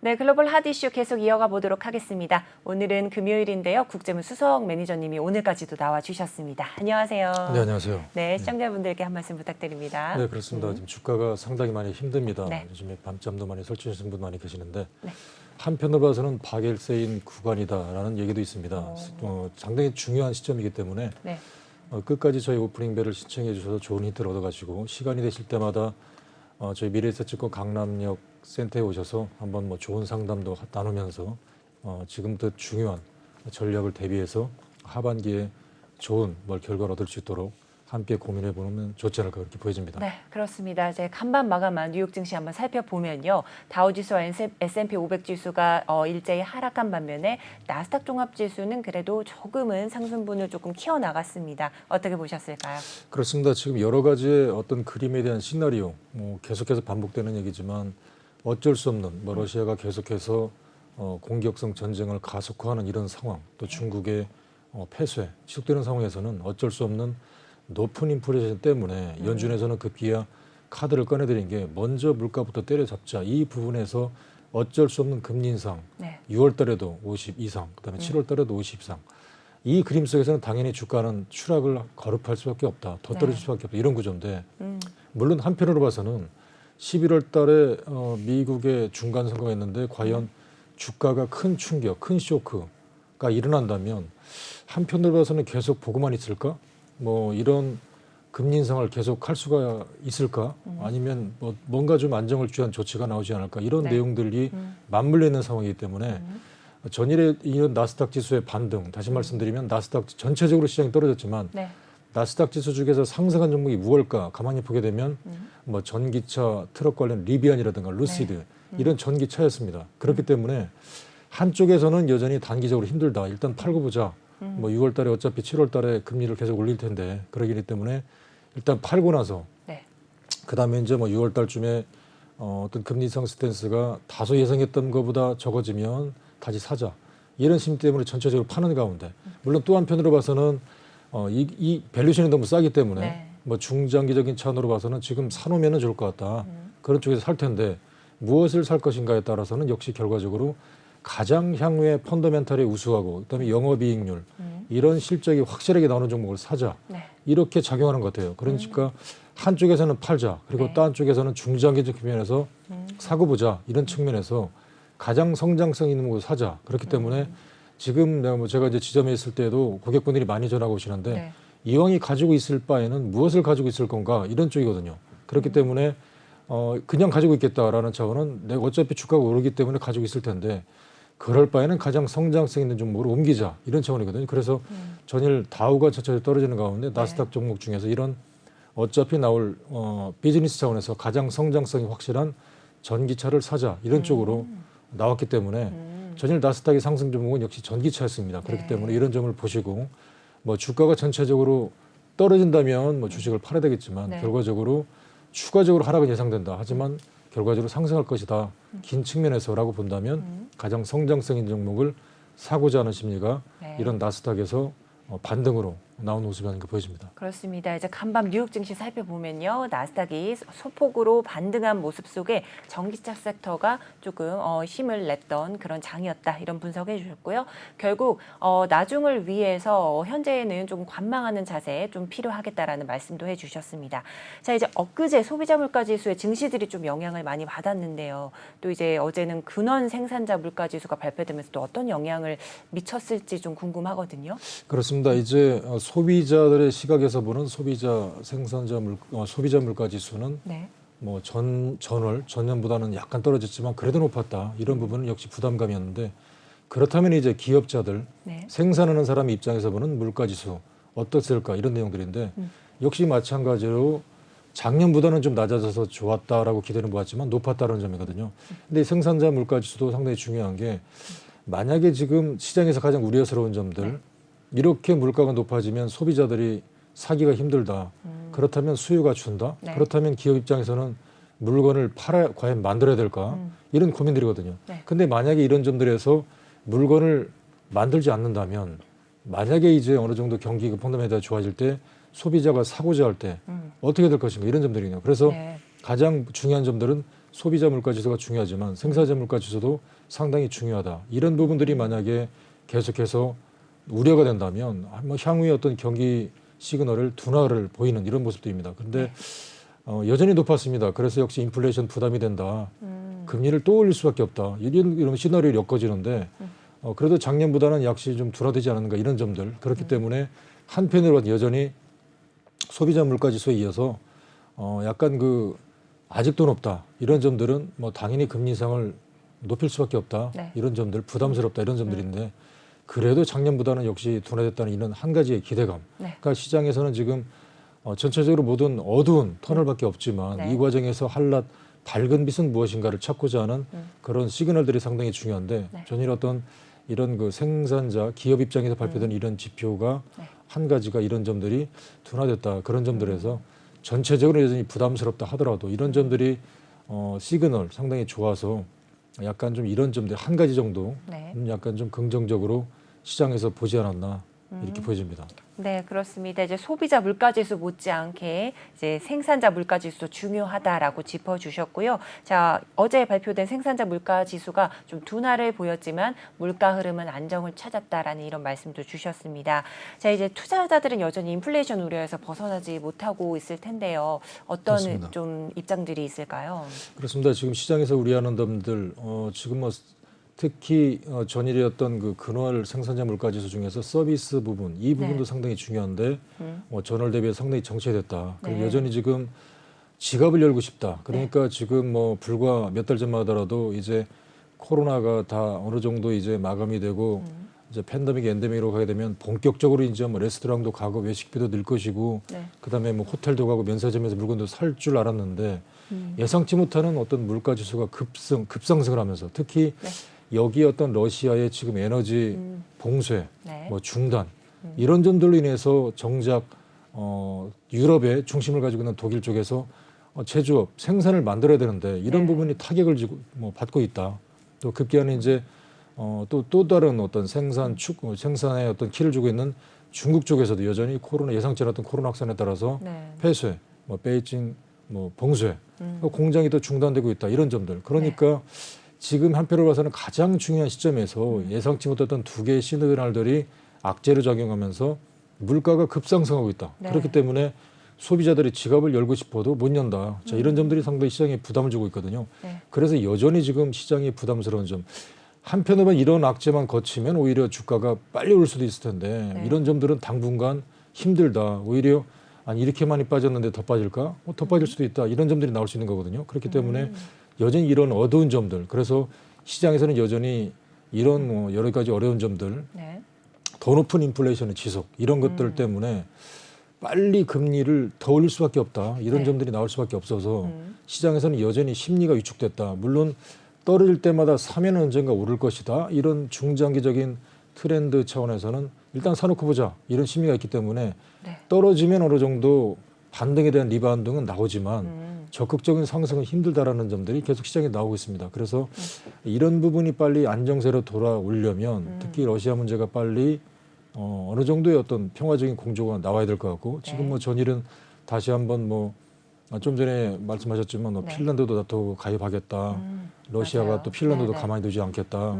네, 글로벌 핫 이슈 계속 이어가 보도록 하겠습니다. 오늘은 금요일인데요. 국제문 수석 매니저님이 오늘까지도 나와주셨습니다. 안녕하세요. 네, 안녕하세요. 네, 시청자분들께 한 말씀 부탁드립니다. 네, 그렇습니다. 지금 주가가 상당히 많이 힘듭니다. 네. 요즘에 밤잠도 많이 설치하시는 분 많이 계시는데 네. 한편으로 봐서는 박일세인 구간이다라는 얘기도 있습니다. 상당히 중요한 시점이기 때문에 네. 끝까지 저희 오프닝 벨을 신청해 주셔서 좋은 힌트를 얻어가지고 시간이 되실 때마다 저희 미래에셋증권 강남역 센터에 오셔서 한번 뭐 좋은 상담도 나누면서 지금부터 중요한 전략을 대비해서 하반기에 좋은 결과를 얻을 수 있도록 함께 고민해보면 좋지 않을까 그렇게 보여집니다. 네, 그렇습니다. 이제 간밤 마감한 뉴욕 증시 한번 살펴보면요. 다우지수와 S&P 500 지수가 일제히 하락한 반면에 나스닥 종합지수는 그래도 조금은 상승분을 조금 키워나갔습니다. 어떻게 보셨을까요? 그렇습니다. 지금 여러 가지의 어떤 그림에 대한 시나리오, 계속해서 반복되는 얘기지만 어쩔 수 없는 러시아가 계속해서 공격성 전쟁을 가속화하는 이런 상황, 또 중국의 폐쇄, 지속되는 상황에서는 어쩔 수 없는 높은 인플레이션 때문에 연준에서는 급기야 카드를 꺼내드린 게 먼저 물가부터 때려잡자. 이 부분에서 어쩔 수 없는 금리 인상, 네. 6월 달에도 50 이상, 그다음에 7월 달에도 50 이상. 이 그림 속에서는 당연히 주가는 추락을 거듭할 수밖에 없다. 더 떨어질 수밖에 없다. 이런 구조인데 물론 한편으로 봐서는 11월 달에 미국의 중간 선거가 있는데 과연 주가가 큰 충격, 큰 쇼크가 일어난다면 한편으로 봐서는 계속 보고만 있을까? 이런 금리 인상을 계속 할 수가 있을까? 아니면 뭔가 좀 안정을 취한 조치가 나오지 않을까? 이런 네. 내용들이 맞물려 있는 상황이기 때문에 전일의 이런 나스닥 지수의 반등, 다시 말씀드리면 나스닥 전체적으로 시장이 떨어졌지만 네. 나스닥 지수 중에서 상승한 종목이 무엇일까? 가만히 보게 되면 전기차, 트럭 관련 리비안이라든가 루시드 이런 전기차였습니다. 그렇기 때문에 한쪽에서는 여전히 단기적으로 힘들다. 일단 팔고 보자. 6월 달에 어차피 7월 달에 금리를 계속 올릴 텐데 그러기 때문에 일단 팔고 나서 네. 그다음에 이제 6월 달쯤에 어떤 금리 인상 스탠스가 다소 예상했던 것보다 적어지면 다시 사자. 이런 심리 때문에 전체적으로 파는 가운데 물론 또 한편으로 봐서는 이 밸류션이 너무 싸기 때문에 중장기적인 차원으로 봐서는 지금 사놓으면 좋을 것 같다. 그런 쪽에서 살 텐데 무엇을 살 것인가에 따라서는 역시 결과적으로 가장 향후에 펀더멘탈이 우수하고 그다음에 영업이익률 이런 실적이 확실하게 나오는 종목을 사자. 네. 이렇게 작용하는 것 같아요. 그러니까 한쪽에서는 팔자. 그리고 또 한쪽에서는 중장기적 측면에서 사고 보자. 이런 측면에서 가장 성장성 있는 곳을 사자. 그렇기 때문에 지금 제가 이제 지점에 있을 때도 고객분들이 많이 전화가 오시는데 이왕이 가지고 있을 바에는 무엇을 가지고 있을 건가 이런 쪽이거든요. 그렇기 때문에 그냥 가지고 있겠다라는 차원은 내가 어차피 주가가 오르기 때문에 가지고 있을 텐데 그럴 바에는 가장 성장성 있는 종목으로 옮기자 이런 차원이거든요. 그래서 전일 다우가 전체적으로 떨어지는 가운데 나스닥 종목 중에서 이런 어차피 나올 비즈니스 차원에서 가장 성장성이 확실한 전기차를 사자 이런 쪽으로 나왔기 때문에 전일 나스닥의 상승 종목은 역시 전기차였습니다. 그렇기 때문에 이런 점을 보시고 주가가 전체적으로 떨어진다면 주식을 팔아야 되겠지만 결과적으로 추가적으로 하락은 예상된다. 하지만 결과적으로 상승할 것이다. 긴 측면에서라고 본다면 가장 성장성 있는 종목을 사고자 하는 심리가 이런 나스닥에서 반등으로 나온 모습이 아닌가 보여집니다. 그렇습니다. 이제 간밤 뉴욕 증시 살펴보면요. 나스닥이 소폭으로 반등한 모습 속에 전기차 섹터가 조금 힘을 냈던 그런 장이었다. 이런 분석해 주셨고요. 결국 나중을 위해서 현재는 조금 관망하는 자세 좀 필요하겠다라는 말씀도 해 주셨습니다. 자, 이제 엊그제 소비자 물가 지수의 증시들이 좀 영향을 많이 받았는데요. 또 이제 어제는 근원 생산자 물가 지수가 발표되면서 또 어떤 영향을 미쳤을지 좀 궁금하거든요. 그렇습니다. 이제 소비자들의 시각에서 보는 소비자 물가 지수는 전년보다는 약간 떨어졌지만 그래도 높았다. 이런 부분은 역시 부담감이었는데 그렇다면 이제 기업자들 생산하는 사람 입장에서 보는 물가 지수 어떻을까 이런 내용들인데 역시 마찬가지로 작년보다는 좀 낮아져서 좋았다라고 기대는 모았지만 높았다는 점이거든요. 근데 이 생산자 물가 지수도 상당히 중요한 게 만약에 지금 시장에서 가장 우려스러운 점들 이렇게 물가가 높아지면 소비자들이 사기가 힘들다. 그렇다면 수요가 준다. 그렇다면 기업 입장에서는 물건을 과연 만들어야 될까? 이런 고민들이거든요. 근데 만약에 이런 점들에서 물건을 만들지 않는다면 만약에 이제 어느 정도 경기가 펀더멘탈이 좋아질 때 소비자가 사고자 할 때 어떻게 될 것인가 이런 점들이네요. 그래서 네. 가장 중요한 점들은 소비자 물가 지수가 중요하지만 생산자 물가 지수도 상당히 중요하다. 이런 부분들이 만약에 계속해서 우려가 된다면 뭐 향후에 어떤 경기 시그널을 둔화를 보이는 이런 모습들입니다. 그런데 여전히 높았습니다. 그래서 역시 인플레이션 부담이 된다. 금리를 또 올릴 수밖에 없다. 이런 시나리오를 엮어지는데 그래도 작년보다는 역시 좀 둔화되지 않았는가 이런 점들. 그렇기 때문에 한편으로는 여전히 소비자 물가 지수에 이어서 약간 그 아직도 높다. 이런 점들은 뭐 당연히 금리 인상을 높일 수밖에 없다. 네. 이런 점들 부담스럽다. 이런 점들인데 그래도 작년보다는 역시 둔화됐다는 이런 한 가지의 기대감. 네. 그러니까 시장에서는 지금 전체적으로 모든 어두운 터널밖에 없지만 네. 이 과정에서 한낱 밝은 빛은 무엇인가를 찾고자 하는 그런 시그널들이 상당히 중요한데 네. 저는 어떤 이런 그 생산자 기업 입장에서 발표된 이런 지표가 네. 한 가지가 이런 점들이 둔화됐다 그런 점들에서 전체적으로 여전히 부담스럽다 하더라도 이런 점들이 시그널 상당히 좋아서 약간 좀 이런 점들 한 가지 정도 네. 약간 좀 긍정적으로 시장에서 보지 않았나 이렇게 보여집니다. 네, 그렇습니다. 이제 소비자 물가지수 못지않게 이제 생산자 물가지수도 중요하다라고 짚어주셨고요. 자, 어제 발표된 생산자 물가지수가 좀 둔화를 보였지만 물가 흐름은 안정을 찾았다라는 이런 말씀도 주셨습니다. 자, 이제 투자자들은 여전히 인플레이션 우려에서 벗어나지 못하고 있을 텐데요. 어떤 그렇습니다. 좀 입장들이 있을까요? 그렇습니다. 지금 시장에서 우려하는 점들 지금 뭐 특히 전일이었던 그 근월 생산자 물가지수 중에서 서비스 부분 이 부분도 네. 상당히 중요한데 전월 대비해 상당히 정체됐다. 그리고 네. 여전히 지금 지갑을 열고 싶다. 그러니까 지금 뭐 불과 몇 달 전만 하더라도 이제 코로나가 다 어느 정도 이제 마감이 되고 이제 팬데믹 엔데믹으로 가게 되면 본격적으로 이제 뭐 레스토랑도 가고 외식비도 늘 것이고 네. 그다음에 뭐 호텔도 가고 면세점에서 물건도 살 줄 알았는데 예상치 못하는 어떤 물가 지수가 급상승을 하면서 특히 네. 여기 어떤 러시아의 지금 에너지 봉쇄, 네. 뭐 중단 이런 점들로 인해서 정작 유럽의 중심을 가지고 있는 독일 쪽에서 제조업 생산을 만들어야 되는데 이런 네. 부분이 타격을 받고 있다. 또 급기야는 이제 또 다른 어떤 생산의 어떤 키를 주고 있는 중국 쪽에서도 여전히 코로나 예상치 않았던 코로나 확산에 따라서 네. 폐쇄, 뭐 베이징 뭐 봉쇄, 공장이 또 중단되고 있다 이런 점들. 그러니까 지금 한편으로 봐서는 가장 중요한 시점에서 예상치 못했던 두 개의 시그널들이 악재로 작용하면서 물가가 급상승하고 있다. 네. 그렇기 때문에 소비자들이 지갑을 열고 싶어도 못 연다. 자, 이런 점들이 상당히 시장에 부담을 주고 있거든요. 네. 그래서 여전히 지금 시장이 부담스러운 점. 한편으로는 이런 악재만 거치면 오히려 주가가 빨리 오를 수도 있을 텐데 네. 이런 점들은 당분간 힘들다. 오히려 아니 이렇게 많이 빠졌는데 더 빠질까? 더 빠질 수도 있다. 이런 점들이 나올 수 있는 거거든요. 그렇기 때문에 여전히 이런 어두운 점들. 그래서 시장에서는 여전히 이런 여러 가지 어려운 점들, 네. 더 높은 인플레이션의 지속 이런 것들 때문에 빨리 금리를 더 올릴 수밖에 없다. 이런 네. 점들이 나올 수밖에 없어서 시장에서는 여전히 심리가 위축됐다. 물론 떨어질 때마다 사면 언젠가 오를 것이다. 이런 중장기적인 트렌드 차원에서는 일단 사놓고 보자. 이런 심리가 있기 때문에 네. 떨어지면 어느 정도 반등에 대한 리바운딩은 나오지만 적극적인 상승은 힘들다라는 점들이 계속 시장에 나오고 있습니다. 그래서 이런 부분이 빨리 안정세로 돌아오려면 특히 러시아 문제가 빨리 어느 정도의 어떤 평화적인 공조가 나와야 될 것 같고 지금 뭐 전일은 다시 한번 뭐 좀 전에 말씀하셨지만 뭐 네. 핀란드도 나토 가입하겠다. 러시아가 맞아요. 또 핀란드도 네네. 가만히 두지 않겠다.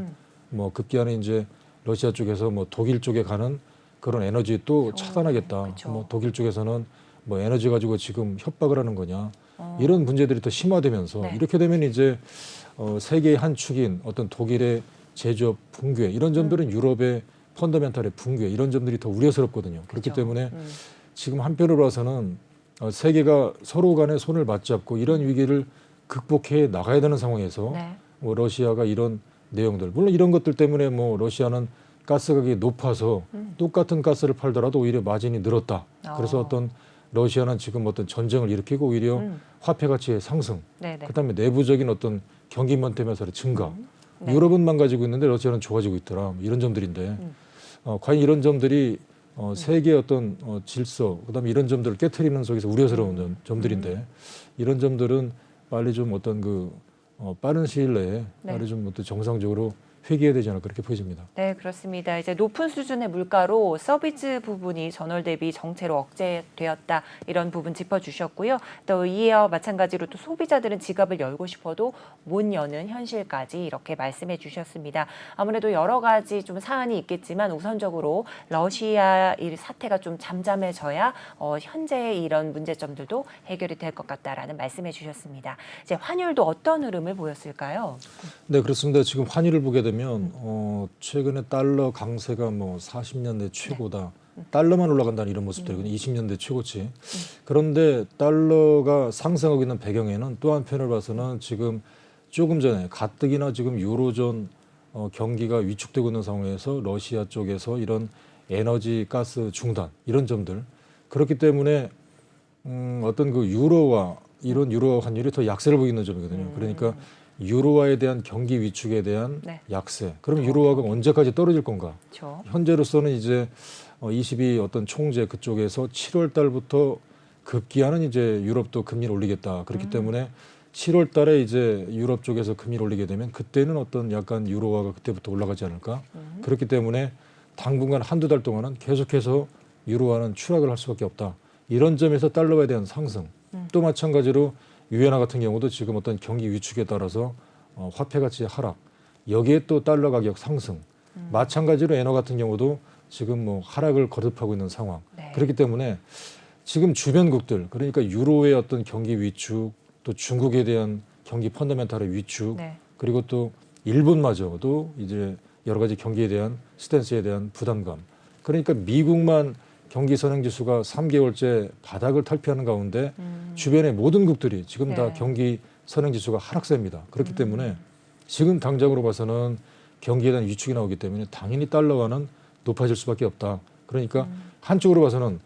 뭐 급기야는 이제 러시아 쪽에서 뭐 독일 쪽에 가는 그런 에너지 또 차단하겠다. 그쵸. 뭐 독일 쪽에서는 뭐 에너지 가지고 지금 협박을 하는 거냐. 이런 문제들이 더 심화되면서 네. 이렇게 되면 이제 세계의 한 축인 어떤 독일의 제조업 붕괴 이런 점들은 유럽의 펀더멘탈의 붕괴 이런 점들이 더 우려스럽거든요. 그렇기 그쵸. 때문에 지금 한편으로 봐서는 세계가 서로 간에 손을 맞잡고 이런 위기를 극복해 나가야 되는 상황에서 네. 뭐 러시아가 이런 내용들 물론 이런 것들 때문에 뭐 러시아는 가스 가격이 높아서 똑같은 가스를 팔더라도 오히려 마진이 늘었다. 그래서 어떤 러시아는 지금 어떤 전쟁을 일으키고 오히려 화폐 가치의 상승, 네네. 그다음에 내부적인 어떤 경기 멘트면서 증가. 네. 유럽은 망가지고 있는데 러시아는 좋아지고 있더라. 이런 점들인데 과연 이런 점들이 세계의 어떤 질서, 그다음에 이런 점들을 깨트리는 속에서 우려스러운 점들인데 이런 점들은 빨리 좀 어떤 그 빠른 시일 내에 네. 빨리 좀 어떤 정상적으로 회귀해야 되지 않을까 그렇게 보여집니다. 네, 그렇습니다. 이제 높은 수준의 물가로 서비스 부분이 전월 대비 정체로 억제되었다. 이런 부분 짚어주셨고요. 또 이와 마찬가지로 또 소비자들은 지갑을 열고 싶어도 못 여는 현실까지 이렇게 말씀해 주셨습니다. 아무래도 여러 가지 좀 사안이 있겠지만 우선적으로 러시아 이 사태가 좀 잠잠해져야 현재의 이런 문제점들도 해결이 될 것 같다라는 말씀해 주셨습니다. 이제 환율도 어떤 흐름을 보였을까요? 네, 그렇습니다. 지금 환율을 보게 되면 최근에 달러 강세가 뭐 40년대 최고다. 달러만 올라간다는 이런 모습들이거든요. 20년대 최고치. 그런데 달러가 상승하고 있는 배경에는 또 한편을 봐서는 지금 조금 전에 가뜩이나 지금 유로존 경기가 위축되고 있는 상황에서 러시아 쪽에서 이런 에너지 가스 중단 이런 점들 그렇기 때문에 어떤 그 유로와 이런 유로 환율이 더 약세를 보이는 점이거든요. 그러니까 유로화에 대한 경기 위축에 대한 네. 약세. 그럼 유로화가 언제까지 떨어질 건가? 그렇죠. 현재로서는 이제 22 어떤 총재 그쪽에서 7월 달부터 급기야는 이제 유럽도 금리를 올리겠다. 그렇기 때문에 7월 달에 이제 유럽 쪽에서 금리를 올리게 되면 그때는 어떤 약간 유로화가 그때부터 올라가지 않을까? 그렇기 때문에 당분간 한두 달 동안은 계속해서 유로화는 추락을 할 수밖에 없다. 이런 점에서 달러에 대한 상승. 또 마찬가지로 유엔화 같은 경우도 지금 어떤 경기 위축에 따라서 화폐 가치 하락. 여기에 또 달러 가격 상승. 마찬가지로 엔화 같은 경우도 지금 뭐 하락을 거듭하고 있는 상황. 네. 그렇기 때문에 지금 주변국들 그러니까 유로의 어떤 경기 위축 또 중국에 대한 경기 펀더멘탈의 위축 네. 그리고 또 일본마저도 이제 여러 가지 경기에 대한 스탠스에 대한 부담감. 그러니까 미국만 경기 선행지수가 3개월째 바닥을 탈피하는 가운데 주변의 모든 국들이 지금 다 네. 경기 선행지수가 하락세입니다. 그렇기 때문에 지금 당장으로 봐서는 경기에 대한 위축이 나오기 때문에 당연히 달러화는 높아질 수밖에 없다. 그러니까 한쪽으로 봐서는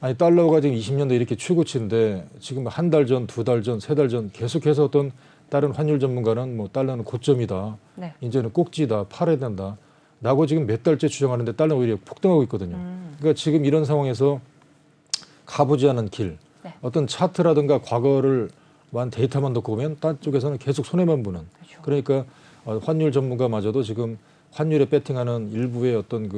아니 달러가 지금 20년대 이렇게 최고치인데 지금 한 달 전, 두 달 전, 세 달 전 계속해서 어떤 다른 환율 전문가는 뭐 달러는 고점이다. 네. 이제는 꼭지다. 팔아야 된다. 라고 지금 몇 달째 주장하는데 달러 오히려 폭등하고 있거든요. 그러니까 지금 이런 상황에서 가보지 않은 길, 네. 어떤 차트라든가 과거를 만 데이터만 놓고 보면 딴 쪽에서는 계속 손해만 보는. 그렇죠. 그러니까 환율 전문가마저도 지금 환율에 배팅하는 일부의 어떤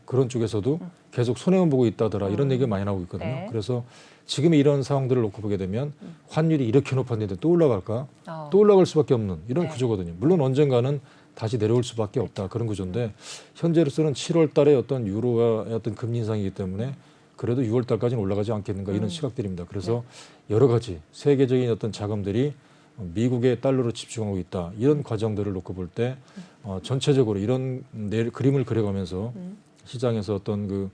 그런 쪽에서도 계속 손해만 보고 있다더라 이런 얘기가 많이 나오고 있거든요. 네. 그래서 지금 이런 상황들을 놓고 보게 되면 환율이 이렇게 높았는데 또 올라갈까? 어. 또 올라갈 수밖에 없는 이런 네. 구조거든요. 물론 언젠가는 다시 내려올 수밖에 없다 그런 구조인데 현재로서는 7월 달에 어떤 유로의 어떤 금리 인상이기 때문에 그래도 6월 달까지는 올라가지 않겠는가 이런 시각들입니다. 그래서 여러 가지 세계적인 어떤 자금들이 미국의 달러로 집중하고 있다. 이런 과정들을 놓고 볼 때 전체적으로 이런 그림을 그려가면서 시장에서 어떤 그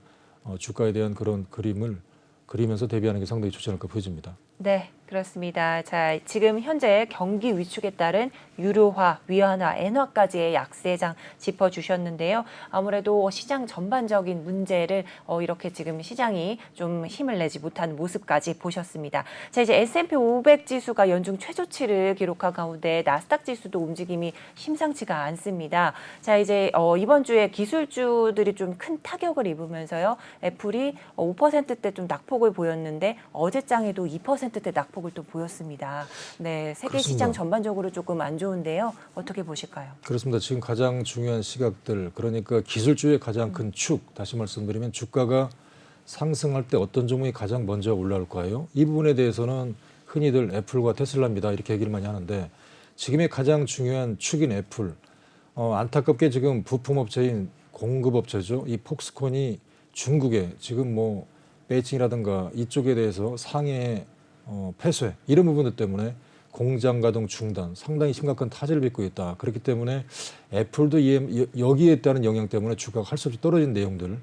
주가에 대한 그런 그림을 그리면서 대비하는 게 상당히 좋지 않을까 보여집니다. 네, 그렇습니다. 자, 지금 현재 경기 위축에 따른 유로화, 위안화, 엔화까지의 약세장 짚어주셨는데요. 아무래도 시장 전반적인 문제를 이렇게 지금 시장이 좀 힘을 내지 못한 모습까지 보셨습니다. 자, 이제 S&P 500 지수가 연중 최저치를 기록한 가운데 나스닥 지수도 움직임이 심상치가 않습니다. 자, 이제 이번 주에 기술주들이 좀 큰 타격을 입으면서요. 애플이 5%대 좀 낙폭을 보였는데 어제장에도 2%대 낙폭을 또 보였습니다. 네, 세계 그렇습니다. 시장 전반적으로 조금 안 좋은데요. 어떻게 보실까요? 그렇습니다. 지금 가장 중요한 시각들 그러니까 기술주의 가장 큰 축 다시 말씀드리면 주가가 상승할 때 어떤 종목이 가장 먼저 올라올까요? 이 부분에 대해서는 흔히들 애플과 테슬라입니다. 이렇게 얘기를 많이 하는데 지금의 가장 중요한 축인 애플 안타깝게 지금 부품업체인 공급업체죠. 이 폭스콘이 중국에 지금 뭐 베이징이라든가 이쪽에 대해서 상해 폐쇄 이런 부분들 때문에 공장 가동 중단 상당히 심각한 타재를 빚고 있다. 그렇기 때문에 애플도 여기에 따른 영향 때문에 주가가 할 수 없이 떨어진 내용들.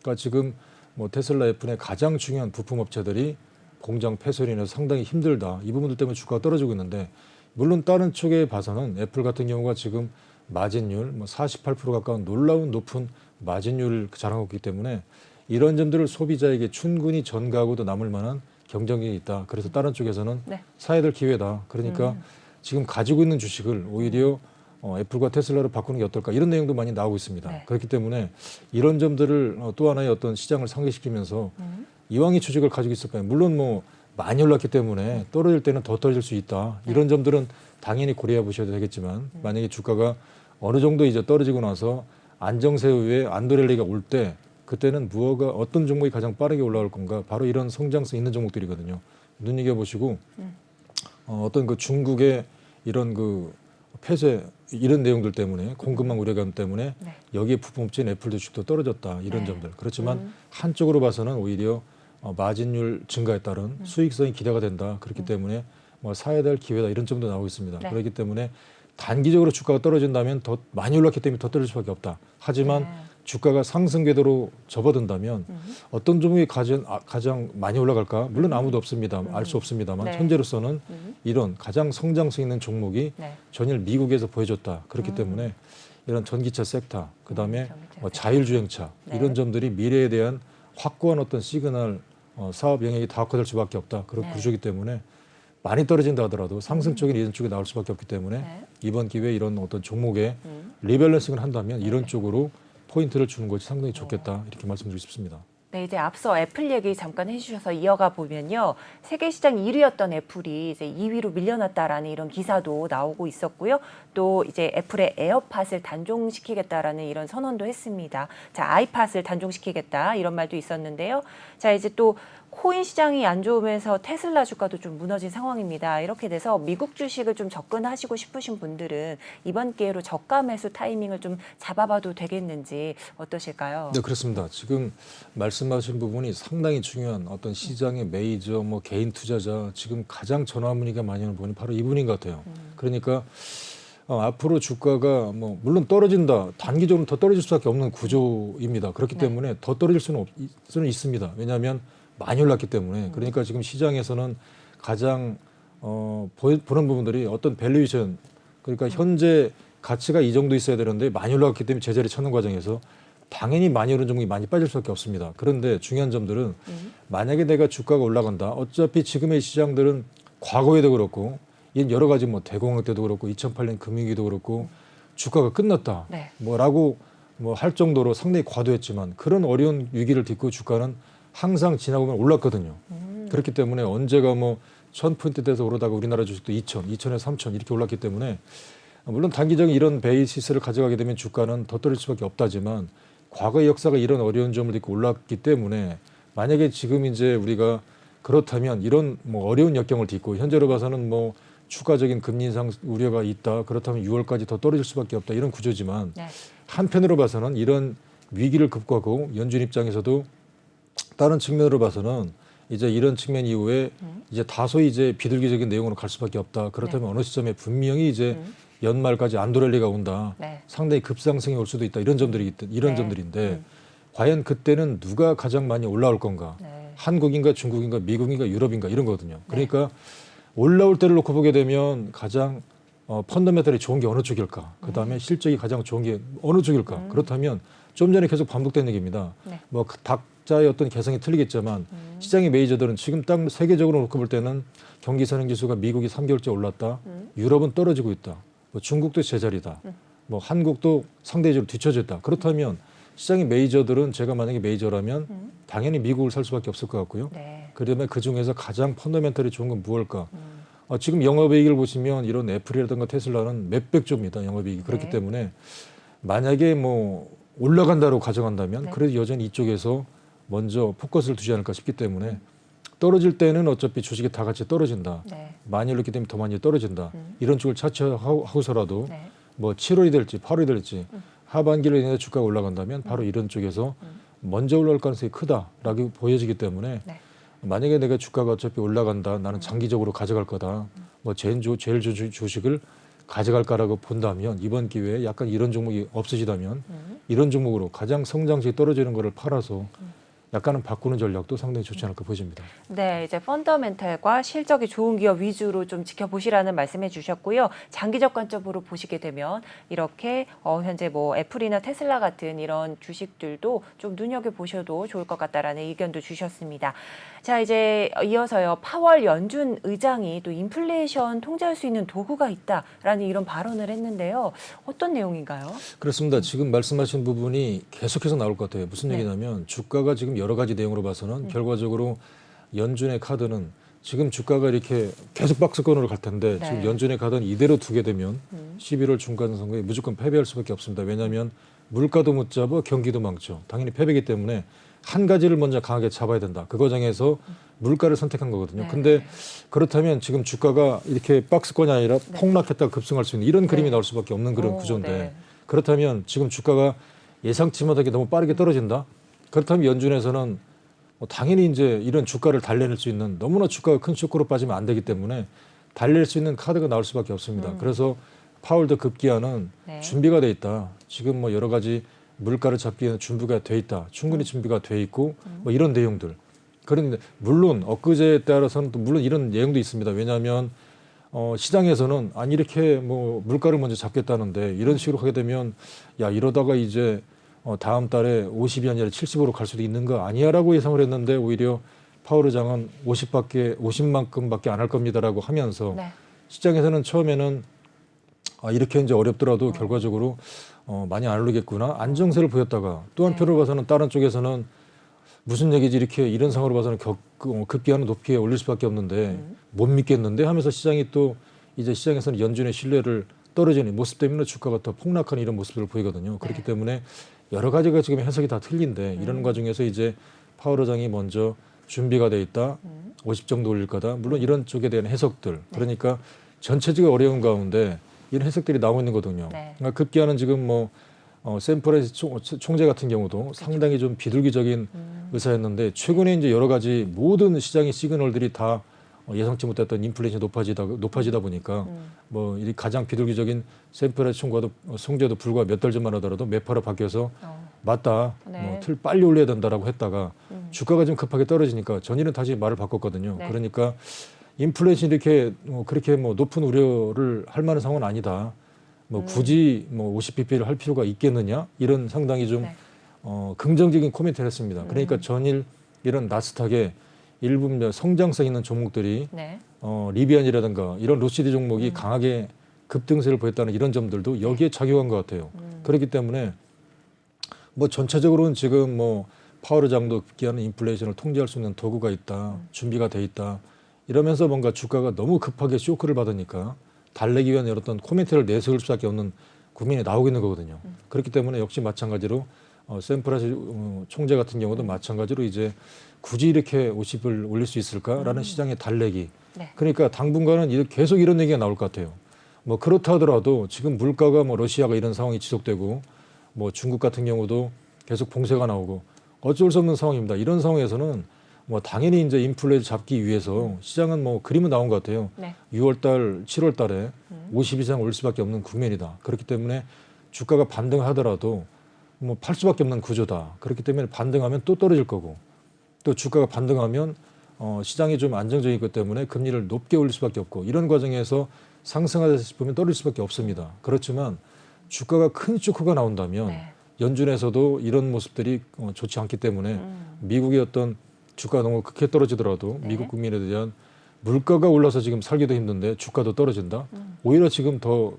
그러니까 지금 뭐 테슬라 애플의 가장 중요한 부품업체들이 공장 폐쇄로 인해서 상당히 힘들다. 이 부분들 때문에 주가가 떨어지고 있는데 물론 다른 쪽에 봐서는 애플 같은 경우가 지금 마진율 48% 가까운 놀라운 높은 마진율을 자랑하고 있기 때문에 이런 점들을 소비자에게 충분히 전가하고도 남을 만한 경쟁력이 있다. 그래서 다른 쪽에서는 네. 사야 될 기회다. 그러니까 지금 가지고 있는 주식을 오히려 애플과 테슬라로 바꾸는 게 어떨까 이런 내용도 많이 나오고 있습니다. 네. 그렇기 때문에 이런 점들을 또 하나의 어떤 시장을 상기시키면서 이왕이 주식을 가지고 있을 거예요. 물론 뭐 많이 올랐기 때문에 떨어질 때는 더 떨어질 수 있다. 이런 점들은 당연히 고려해 보셔야 되겠지만 만약에 주가가 어느 정도 이제 떨어지고 나서 안정세 후에 안도랠리가 올 때 그때는 무엇가 어떤 종목이 가장 빠르게 올라올 건가 바로 이런 성장성 있는 종목들이거든요. 눈여겨보시고 어떤 그 중국의 이런 그 폐쇄 이런 내용들 때문에 공급망 우려감 때문에 네. 여기에 부품업체인 애플 주식도 떨어졌다 이런 네. 점들. 그렇지만 한쪽으로 봐서는 오히려 마진율 증가에 따른 수익성이 기대가 된다. 그렇기 때문에 뭐 사야 될 기회다 이런 점도 나오고 있습니다. 네. 그렇기 때문에 단기적으로 주가가 떨어진다면 더 많이 올랐기 때문에 더 떨어질 수밖에 없다. 하지만 네. 주가가 상승 궤도로 접어든다면 어떤 종목이 가장 많이 올라갈까? 물론 아무도 없습니다. 알 수 없습니다만 네. 현재로서는 이런 가장 성장성 있는 종목이 네. 전일 미국에서 보여줬다. 그렇기 때문에 이런 전기차 섹터, 그다음에 전기차 뭐 자율주행차 네. 이런 점들이 미래에 대한 확고한 어떤 시그널 사업 영역이 다각화될 수밖에 없다. 그런 네. 구조이기 때문에 많이 떨어진다 하더라도 상승 쪽이 이런 쪽에 나올 수밖에 없기 때문에 네. 이번 기회에 이런 어떤 종목에 리밸런싱을 한다면 이런 네. 쪽으로 포인트를 주는 것이 상당히 좋겠다 이렇게 말씀드리고 싶습니다. 네, 이제 앞서 애플 얘기 잠깐 해주셔서 이어가 보면요. 세계 시장 1위였던 애플이 이제 2위로 밀려났다라는 이런 기사도 나오고 있었고요. 또 이제 애플의 에어팟을 단종시키겠다라는 이런 선언도 했습니다. 자, 아이팟을 단종시키겠다 이런 말도 있었는데요. 자, 이제 또 코인 시장이 안 좋으면서 테슬라 주가도 좀 무너진 상황입니다. 이렇게 돼서 미국 주식을 좀 접근하시고 싶으신 분들은 이번 기회로 저가 매수 타이밍을 좀 잡아봐도 되겠는지 어떠실까요? 네, 그렇습니다. 지금 말씀하신 부분이 상당히 중요한 어떤 시장의 메이저 뭐 개인 투자자 지금 가장 전화문의가 많이 오는 분이 바로 이분인 것 같아요. 그러니까 앞으로 주가가 뭐 물론 떨어진다. 단기적으로 더 떨어질 수밖에 없는 구조입니다. 그렇기 네. 때문에 더 떨어질 수는 있습니다. 왜냐하면 많이 올랐기 때문에. 그러니까 지금 시장에서는 가장 보는 부분들이 어떤 밸류에이션 그러니까 현재 가치가 이 정도 있어야 되는데 많이 올라갔기 때문에 제자리 찾는 과정에서 당연히 많이 오른 종목이 많이 빠질 수밖에 없습니다. 그런데 중요한 점들은 만약에 내가 주가가 올라간다. 어차피 지금의 시장들은 과거에도 그렇고 여러 가지 뭐 대공황 때도 그렇고 2008년 금융위기도 그렇고 주가가 끝났다. 네. 뭐라고 뭐 할 정도로 상당히 과도했지만 그런 어려운 위기를 딛고 주가는 항상 지나고 보면 올랐거든요. 그렇기 때문에 언제가 뭐 1000포인트 돼서 오르다가 우리나라 주식도 2000에서 3000 이렇게 올랐기 때문에 물론 단기적인 이런 베이시스를 가져가게 되면 주가는 더 떨어질 수밖에 없다지만 과거의 역사가 이런 어려운 점을 딛고 올랐기 때문에 만약에 지금 이제 우리가 그렇다면 이런 뭐 어려운 역경을 딛고 현재로 봐서는 뭐 추가적인 금리 인상 우려가 있다. 그렇다면 6월까지 더 떨어질 수밖에 없다. 이런 구조지만 네. 한편으로 봐서는 이런 위기를 극복하고 연준 입장에서도 다른 측면으로 봐서는 이제 이런 측면 이후에 이제 다소 이제 비둘기적인 내용으로 갈 수밖에 없다. 그렇다면 어느 시점에 분명히 이제 연말까지 안도랠리가 온다. 네. 상당히 급상승이 올 수도 있다. 이런 네. 점들인데 과연 그때는 누가 가장 많이 올라올 건가? 네. 한국인가 중국인가 미국인가 유럽인가 이런 거거든요. 그러니까 올라올 때를 놓고 보게 되면 가장 펀더멘털이 좋은 게 어느 쪽일까? 그다음에 실적이 가장 좋은 게 어느 쪽일까? 그렇다면 좀 전에 계속 반복된 얘기입니다. 네. 뭐 각자의 어떤 개성이 틀리겠지만 시장의 메이저들은 지금 딱 세계적으로 놓고 볼 때는 경기 선행 지수가 미국이 3개월째 올랐다. 유럽은 떨어지고 있다. 뭐 중국도 제자리다. 뭐 한국도 상대적으로 뒤처졌다. 그렇다면 시장의 메이저들은 제가 만약에 메이저라면 당연히 미국을 살 수밖에 없을 것 같고요. 네. 그러면 그 중에서 가장 펀더멘털이 좋은 건 무엇일까? 지금 영업이익을 보시면 이런 애플이라든가 테슬라는 몇백 조입니다. 영업이익이. 그렇기 네. 때문에 만약에 뭐 올라간다고 가정한다면 네. 그래도 여전히 이쪽에서 먼저 포커스를 두지 않을까 싶기 때문에 떨어질 때는 어차피 주식이 다 같이 떨어진다. 네. 많이 올랐기 때문에 더 많이 떨어진다. 이런 쪽을 차치하고서라도 네. 뭐 7월이 될지 8월이 될지 하반기로 인해 주가가 올라간다면 바로 이런 쪽에서 먼저 올라올 가능성이 크다라고 보여지기 때문에 네. 만약에 내가 주가가 어차피 올라간다. 나는 장기적으로 가져갈 거다. 뭐 제일 좋은 주식을 가져갈까라고 본다면 이번 기회에 약간 이런 종목이 없으시다면 이런 종목으로 가장 성장성이 떨어지는 거를 팔아서 약간은 바꾸는 전략도 상당히 좋지 않을까 보여집니다. 네, 이제 펀더멘탈과 실적이 좋은 기업 위주로 좀 지켜보시라는 말씀해 주셨고요. 장기적 관점으로 보시게 되면 이렇게 현재 뭐 애플이나 테슬라 같은 이런 주식들도 좀 눈여겨보셔도 좋을 것 같다라는 의견도 주셨습니다. 자, 이제 이어서요. 파월 연준 의장이 또 인플레이션 통제할 수 있는 도구가 있다라는 이런 발언을 했는데요. 어떤 내용인가요? 그렇습니다. 지금 말씀하신 부분이 계속해서 나올 것 같아요. 무슨 네. 얘기냐면 주가가 지금 여러 가지 내용으로 봐서는 결과적으로 연준의 카드는 지금 주가가 이렇게 계속 박스권으로 갈 텐데 네. 지금 연준의 카드는 이대로 두게 되면 11월 중간 선거에 무조건 패배할 수밖에 없습니다. 왜냐하면 물가도 못 잡아 경기도 망쳐. 당연히 패배이기 때문에 한 가지를 먼저 강하게 잡아야 된다. 그 과정에서 물가를 선택한 거거든요. 네. 근데 그렇다면 지금 주가가 이렇게 박스권이 아니라 폭락했다가 급등할 수 있는 이런 그림이 나올 수밖에 없는 그런 구조인데 네. 그렇다면 지금 주가가 예상치 못하게 너무 빠르게 떨어진다. 그렇다면 연준에서는 당연히 이제 이런 주가를 달래낼 수 있는 너무나 주가가 큰 쇼크로 빠지면 안 되기 때문에 달랠 수 있는 카드가 나올 수밖에 없습니다. 그래서 파월도 급기야는 네. 준비가 돼 있다. 지금 뭐 여러 가지 물가를 잡기 위한 준비가 돼 있다. 충분히 준비가 돼 있고 뭐 이런 내용들. 그런데 물론 엊그제에 따라서는 또 물론 이런 내용도 있습니다. 왜냐하면 시장에서는 아니 이렇게 뭐 물가를 먼저 잡겠다는데 이런 식으로 하게 되면 야 이러다가 이제 다음 달에 50이 아니라 70으로 갈 수도 있는 거 아니야라고 예상을 했는데 오히려 파월 의장은 50만큼밖에 안 할 겁니다라고 하면서 네. 시장에서는 처음에는 이렇게 이제 어렵더라도 결과적으로 많이 안 오르겠구나 안정세를 보였다가 또 한편으로 봐서는 다른 쪽에서는 무슨 얘기지 이렇게 이런 상황으로 봐서는 급기야는 높게 올릴 수밖에 없는데 못 믿겠는데 하면서 시장이 또 이제 시장에서는 연준의 신뢰를 떨어지는 모습 때문에 주가가 더 폭락하는 이런 모습을 보이거든요. 그렇기 때문에 여러 가지가 지금 해석이 다 틀린데 이런 과정에서 이제 파월 의장이 먼저 준비가 돼 있다. 50 정도 올릴 거다. 물론 이런 쪽에 대한 해석들. 그러니까 전체적으로 어려운 가운데 이런 해석들이 나오고 있는 거거든요. 네. 그러니까 급기야는 지금 뭐 샘프레스 총재 같은 경우도 상당히 좀 비둘기적인 의사였는데 최근에 이제 여러 가지 모든 시장의 시그널들이 다 예상치 못했던 인플레이션이 높아지다 보니까 뭐 이 가장 비둘기적인 샘프레스 총재도 불과 몇 달 전만 하더라도 매파로 바뀌어서 맞다. 네. 뭐 틀 빨리 올려야 된다라고 했다가 주가가 좀 급하게 떨어지니까 전일은 다시 말을 바꿨거든요. 네. 그러니까 인플레이션이 이렇게 그렇게 뭐 높은 우려를 할 만한 상황은 아니다. 뭐 굳이 뭐 50bp를 할 필요가 있겠느냐 이런 상당히 좀 네. 긍정적인 코멘트를 했습니다. 그러니까 전일 이런 나스닥의 일부 성장성 있는 종목들이 네. 리비안이라든가 이런 로시드 종목이 강하게 급등세를 보였다는 이런 점들도 여기에 작용한 것 같아요. 그렇기 때문에 뭐 전체적으로는 지금 뭐 파월 의장도 급기야는 인플레이션을 통제할 수 있는 도구가 있다, 준비가 돼 있다 이러면서 뭔가 주가가 너무 급하게 쇼크를 받으니까 달래기 위한 어떤 코멘트를 내세울 수밖에 없는 국민이 나오고 있는 거거든요. 그렇기 때문에 역시 마찬가지로 샘프라시 총재 같은 경우도 마찬가지로 이제 굳이 이렇게 50을 올릴 수 있을까라는 시장의 달래기. 네. 그러니까 당분간은 계속 이런 얘기가 나올 것 같아요. 뭐 그렇다 하더라도 지금 물가가 뭐 러시아가 이런 상황이 지속되고 뭐 중국 같은 경우도 계속 봉쇄가 나오고 어쩔 수 없는 상황입니다. 이런 상황에서는 뭐 당연히 이제 인플레를 잡기 위해서 시장은 뭐 그림은 나온 것 같아요. 네. 6월달, 7월달에 50 이상 올 수밖에 없는 국면이다. 그렇기 때문에 주가가 반등하더라도 뭐 팔 수밖에 없는 구조다. 그렇기 때문에 반등하면 또 떨어질 거고 또 주가가 반등하면 시장이 좀 안정적이기 때문에 금리를 높게 올릴 수밖에 없고 이런 과정에서 상승하다 싶으면 떨어질 수밖에 없습니다. 그렇지만 주가가 큰 쇼크가 나온다면 네. 연준에서도 이런 모습들이 좋지 않기 때문에 미국의 어떤 주가가 너무 크게 떨어지더라도 네. 미국 국민에 대한 물가가 올라서 지금 살기도 힘든데 주가도 떨어진다. 오히려 지금 더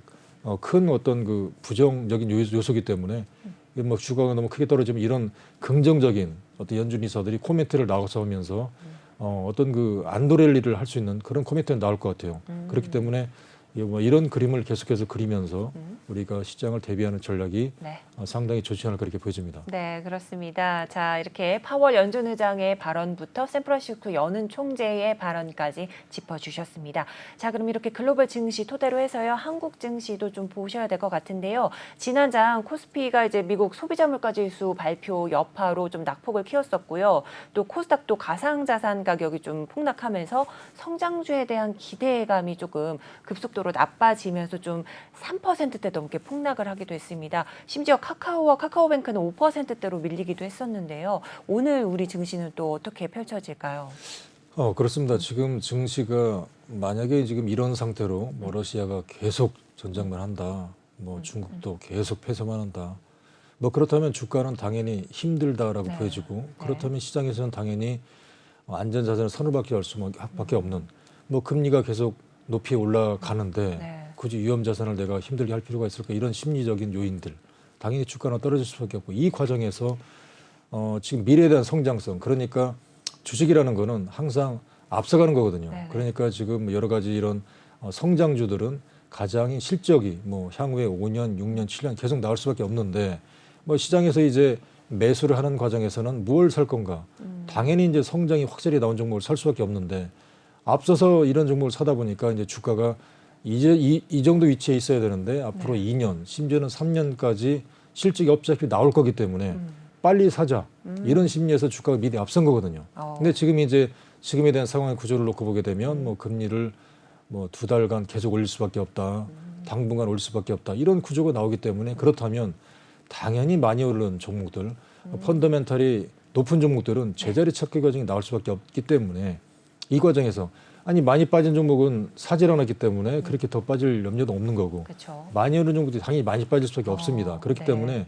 큰 어떤 그 부정적인 요소이기 때문에 뭐 주가가 너무 크게 떨어지면 이런 긍정적인 어떤 연준 이사들이 코멘트를 나와서 하면서 어떤 그 안도랠리를 할 수 있는 그런 코멘트가 나올 것 같아요. 그렇기 때문에 이런 그림을 계속해서 그리면서 우리가 시장을 대비하는 전략이 네. 상당히 좋지 않을까 그렇게 보여집니다. 네, 그렇습니다. 자, 이렇게 파월 연준 의장의 발언부터 샌프란시스코 연은 총재의 발언까지 짚어주셨습니다. 자, 그럼 이렇게 글로벌 증시 토대로 해서요, 한국 증시도 좀 보셔야 될 것 같은데요. 지난장 코스피가 이제 미국 소비자 물가지수 발표 여파로 좀 낙폭을 키웠었고요. 또 코스닥도 가상자산 가격이 좀 폭락하면서 성장주에 대한 기대감이 조금 급속도로 나빠지면서 좀 3%대 넘게 폭락을 하기도 했습니다. 심지어 카카오와 카카오뱅크는 5%대로 밀리기도 했었는데요. 오늘 우리 증시는 또 어떻게 펼쳐질까요? 그렇습니다. 지금 증시가 만약에 지금 이런 상태로 뭐 러시아가 계속 전쟁만 한다, 뭐 중국도 계속 패소만 한다, 뭐 그렇다면 주가는 당연히 힘들다라고 네. 보여지고 그렇다면 시장에서는 당연히 안전자산을 선호받기 할 수밖에 없는 뭐 금리가 계속 높이 올라가는데 네. 굳이 위험자산을 내가 힘들게 할 필요가 있을까 이런 심리적인 요인들 당연히 주가는 떨어질 수밖에 없고 이 과정에서 지금 미래에 대한 성장성 그러니까 주식이라는 거는 항상 앞서가는 거거든요. 네. 그러니까 지금 여러 가지 이런 성장주들은 가장이 실적이 뭐 향후에 5년, 6년, 7년 계속 나올 수밖에 없는데 뭐 시장에서 이제 매수를 하는 과정에서는 무엇을 살 건가? 당연히 이제 성장이 확실히 나온 종목을 살 수밖에 없는데 앞서서 이런 종목을 사다 보니까 이제 주가가 이제 이 정도 위치에 있어야 되는데 앞으로 2년, 심지어는 3년까지 실적이 어차피 나올 거기 때문에 빨리 사자. 이런 심리에서 주가가 미리 앞선 거거든요. 근데 지금 이제 지금에 대한 상황의 구조를 놓고 보게 되면 뭐 금리를 뭐 2달간 계속 올릴 수밖에 없다. 당분간 올릴 수밖에 없다. 이런 구조가 나오기 때문에 그렇다면 당연히 많이 오르는 종목들, 펀더멘탈이 높은 종목들은 제자리 찾기 과정이 나올 수밖에 없기 때문에 이 과정에서 아니 많이 빠진 종목은 사질 않았기 때문에 그렇게 더 빠질 염려도 없는 거고 그쵸. 많이 오르는 종목들이 당연히 많이 빠질 수밖에 없습니다. 그렇기 네. 때문에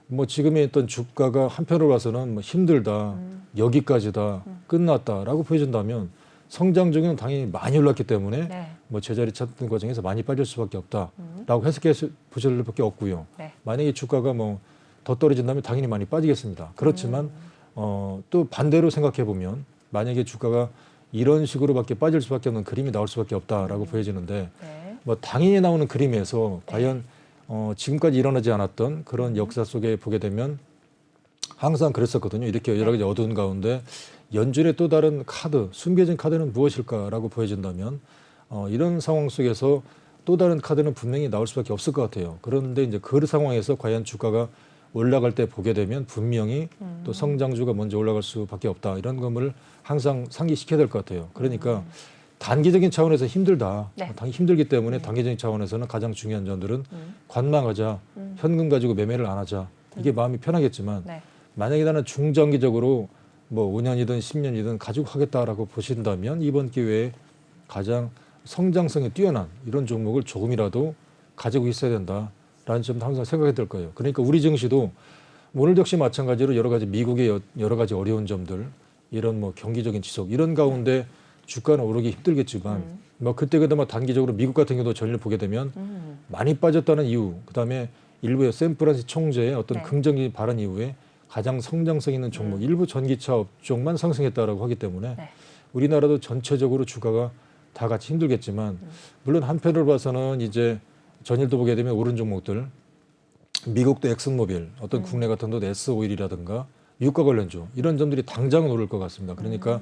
뭐 지금의 어떤 주가가 한편으로 봐서는 뭐 힘들다, 여기까지다, 끝났다라고 보여준다면 성장 중에는 당연히 많이 올랐기 때문에 네. 뭐 제자리 찾는 과정에서 많이 빠질 수밖에 없다라고 해석해 보실 수밖에 없고요. 네. 만약에 주가가 뭐 더 떨어진다면 당연히 많이 빠지겠습니다. 그렇지만 또 반대로 생각해 보면 만약에 주가가 이런 식으로밖에 빠질 수밖에 없는 그림이 나올 수밖에 없다라고 보여지는데 네. 뭐 당연히 나오는 그림에서 과연 지금까지 일어나지 않았던 그런 역사 속에 보게 되면 항상 그랬었거든요. 이렇게 여러 가지 어두운 가운데 연준의 또 다른 카드, 숨겨진 카드는 무엇일까라고 보여진다면 이런 상황 속에서 또 다른 카드는 분명히 나올 수밖에 없을 것 같아요. 그런데 이제 그 상황에서 과연 주가가 올라갈 때 보게 되면 분명히 또 성장주가 먼저 올라갈 수밖에 없다. 이런 것을 항상 상기시켜야 될 것 같아요. 그러니까 단기적인 차원에서 힘들다. 네. 당연히 힘들기 때문에 단기적인 차원에서는 가장 중요한 점들은 관망하자. 현금 가지고 매매를 안 하자. 이게 마음이 편하겠지만 네. 만약에 나는 중장기적으로 뭐 5년이든 10년이든 가지고 하겠다라고 보신다면 이번 기회에 가장 성장성이 뛰어난 이런 종목을 조금이라도 가지고 있어야 된다라는 점도 항상 생각해야 될 거예요. 그러니까 우리 증시도 오늘 역시 마찬가지로 여러 가지 미국의 여러 가지 어려운 점들 이런 뭐 경기적인 지속 이런 가운데 주가는 오르기 힘들겠지만 뭐 그때 그나마 단기적으로 미국 같은 경우도 전일 보게 되면 많이 빠졌다는 이유 그다음에 일부의 샌프란시스코 총재의 어떤 네. 긍정적인 발언 이후에 가장 성장성 있는 종목 일부 전기차 업종만 상승했다라고 하기 때문에 네. 우리나라도 전체적으로 주가가 다 같이 힘들겠지만 물론 한편으로 봐서는 이제 전일도 보게 되면 오른 종목들 미국도 엑슨모빌 어떤 국내 같은 데도 S-오일이라든가 유가 관련주 이런 점들이 당장은 오를 것 같습니다. 그러니까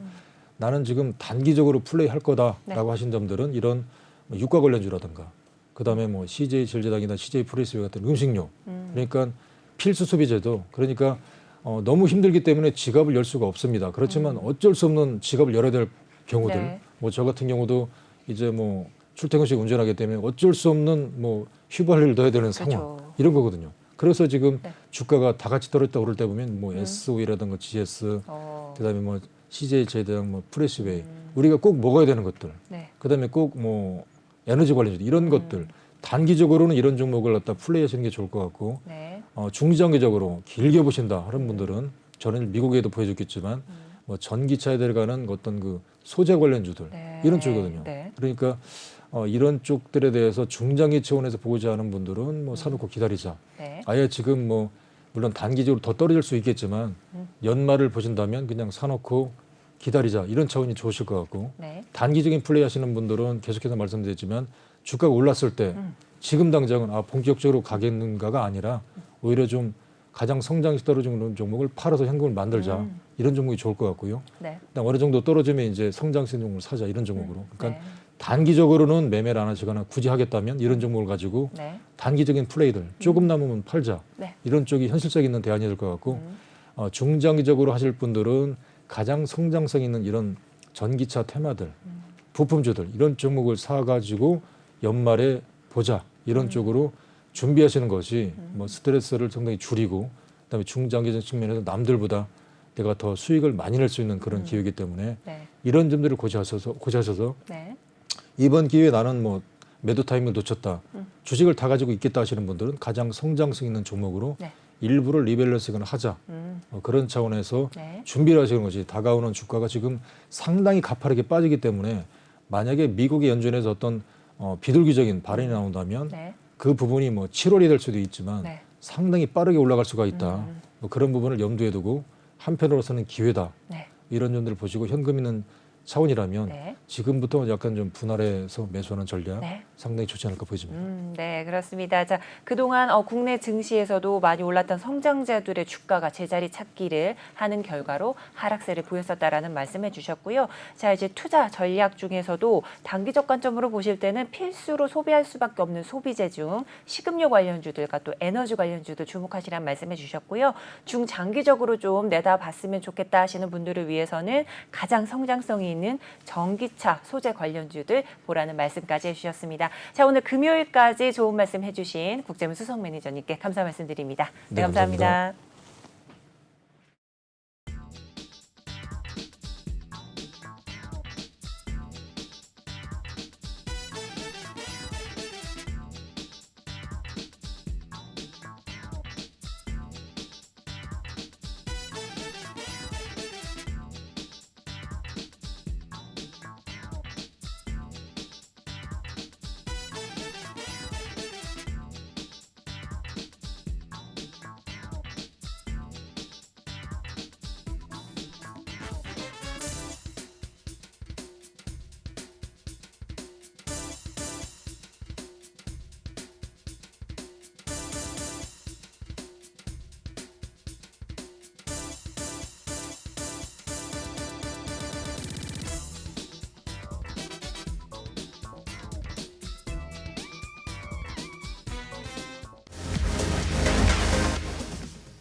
나는 지금 단기적으로 플레이할 거다라고 네. 하신 점들은 이런 유가 관련주라든가 그다음에 뭐 CJ 젤제당이나 CJ 프레스웨이 같은 음식료 그러니까 필수 소비재도 그러니까 너무 힘들기 때문에 지갑을 열 수가 없습니다. 그렇지만 어쩔 수 없는 지갑을 열어야 될 경우들 네. 뭐 저 같은 경우도 이제 뭐 출퇴근 시 운전하기 때문에 어쩔 수 없는 뭐 휘발유를 넣어야 되는 상황 그렇죠. 이런 거거든요. 그래서 지금 네. 주가가 다 같이 떨어졌다 오를 때 보면 뭐 S-오일이라든가 GS 그다음에 뭐 CJ 제당 뭐 프레시웨이 우리가 꼭 먹어야 되는 것들 네. 그다음에 꼭 뭐 에너지 관련주 이런 것들 단기적으로는 이런 종목을 갖다 플레이하시는 게 좋을 것 같고 네. 중장기적으로 길게 보신다 하는 분들은 저는 미국에도 보여줬겠지만 뭐 전기차에 들어가는 어떤 그 소재 관련주들 네. 이런 쪽이거든요. 네. 그러니까 이런 쪽들에 대해서 중장기 차원에서 보고자 하는 분들은 뭐 사놓고 기다리자. 네. 아예 지금 뭐 물론 단기적으로 더 떨어질 수 있겠지만 연말을 보신다면 그냥 사놓고 기다리자 이런 차원이 좋으실 것 같고 네. 단기적인 플레이 하시는 분들은 계속해서 말씀드렸지만 주가가 올랐을 때 지금 당장은 본격적으로 가겠는가가 아니라 오히려 좀 가장 성장이 떨어지는 종목을 팔아서 현금을 만들자 이런 종목이 좋을 것 같고요. 네. 그다음 어느 정도 떨어지면 이제 성장성 종목을 사자 이런 종목으로. 그러니까 네. 단기적으로는 매매를 안 하시거나 굳이 하겠다면 이런 종목을 가지고 네. 단기적인 플레이들 조금 남으면 팔자 네. 이런 쪽이 현실성 있는 대안이 될 것 같고 중장기적으로 하실 분들은 가장 성장성 있는 이런 전기차 테마들 부품주들 이런 종목을 사가지고 연말에 보자 이런 쪽으로 준비하시는 것이 뭐 스트레스를 상당히 줄이고 그다음에 중장기적 측면에서 남들보다 내가 더 수익을 많이 낼 수 있는 그런 기회이기 때문에 네. 이런 점들을 고지하셔서 네. 이번 기회에 나는 뭐 매도 타이밍을 놓쳤다. 주식을 다 가지고 있겠다 하시는 분들은 가장 성장성 있는 종목으로 네. 일부를 리밸런싱을 하자. 그런 차원에서 네. 준비를 하시는 것이 다가오는 주가가 지금 상당히 가파르게 빠지기 때문에 만약에 미국의 연준에서 어떤 비둘기적인 발언이 나온다면 네. 그 부분이 뭐 7월이 될 수도 있지만 네. 상당히 빠르게 올라갈 수가 있다. 뭐 그런 부분을 염두에 두고 한편으로서는 기회다. 네. 이런 점들을 보시고 현금 있는 차원이라면 네. 지금부터 약간 좀 분할해서 매수하는 전략 네. 상당히 좋지 않을까 보여집니다. 네, 그렇습니다. 자, 그동안 국내 증시에서도 많이 올랐던 성장자들의 주가가 제자리 찾기를 하는 결과로 하락세를 보였었다라는 말씀해 주셨고요. 자, 이제 투자 전략 중에서도 단기적 관점으로 보실 때는 필수로 소비할 수밖에 없는 소비재 중 식음료 관련주들과 또 에너지 관련주들 주목하시라는 말씀해 주셨고요. 중장기적으로 좀 내다봤으면 좋겠다 하시는 분들을 위해서는 가장 성장성이 있는 전기차 소재 관련주들 보라는 말씀까지 해주셨습니다. 자, 오늘 금요일까지 좋은 말씀 해주신 국재무 수석 매니저님께 감사 말씀드립니다. 네, 네, 감사합니다. 감사합니다.